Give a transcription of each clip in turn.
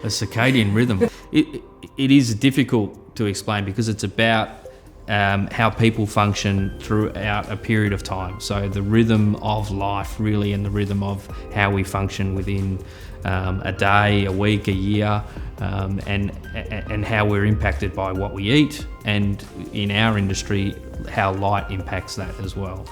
A circadian rhythm. It is difficult to explain because it's about how people function throughout a period of time. So the rhythm of life really, and the rhythm of how we function within a day, a week, a year, and how we're impacted by what we eat, and in our industry, how light impacts that as well.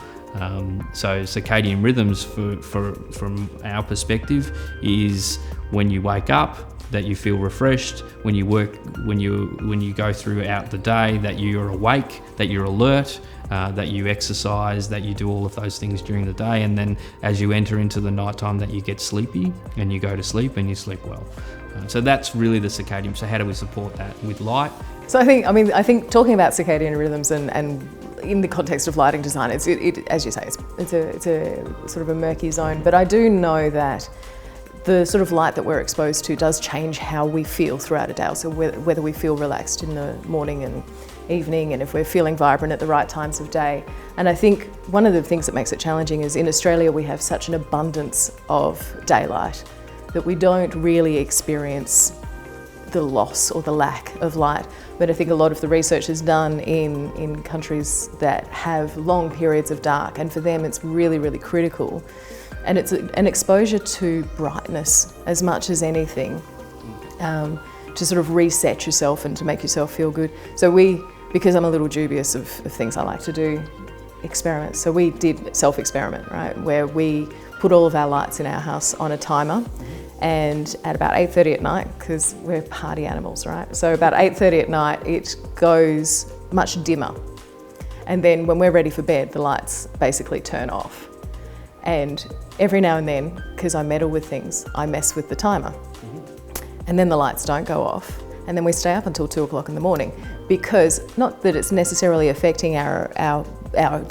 So circadian rhythms, from our perspective, is when you wake up, that you feel refreshed, when you work, when you go throughout the day, that you're awake, that you're alert, that you exercise, that you do all of those things during the day, and then as you enter into the nighttime, that you get sleepy and you go to sleep and you sleep well. So that's really the circadian. So how do we support that with light? So I think talking about circadian rhythms and in the context of lighting design, it's as you say, it's a sort of a murky zone. But I do know that the sort of light that we're exposed to does change how we feel throughout a day. So whether we feel relaxed in the morning and evening, and if we're feeling vibrant at the right times of day. And I think one of the things that makes it challenging is in Australia we have such an abundance of daylight that we don't really experience the loss or the lack of light. But I think a lot of the research is done in countries that have long periods of dark, and for them it's really, really critical. And it's an exposure to brightness as much as anything, to sort of reset yourself and to make yourself feel good. So because I'm a little dubious of things I like to do, experiments. So we did self-experiment, right, where we put all of our lights in our house on a timer, and at about 8:30 at night, because we're party animals, right? So about 8:30 at night, it goes much dimmer. And then when we're ready for bed, the lights basically turn off. And every now and then, because I meddle with things, I mess with the timer. And then the lights don't go off. And then we stay up until 2 o'clock in the morning, because not that it's necessarily affecting our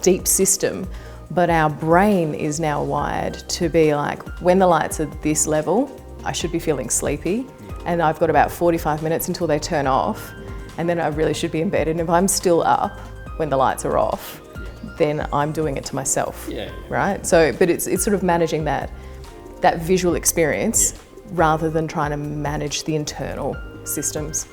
deep system, but our brain is now wired to be like, when the lights are this level, I should be feeling sleepy, and I've got about 45 minutes until they turn off, and then I really should be in bed. And if I'm still up when the lights are off, then I'm doing it to myself, right? So, but it's sort of managing that visual experience rather than trying to manage the internal systems.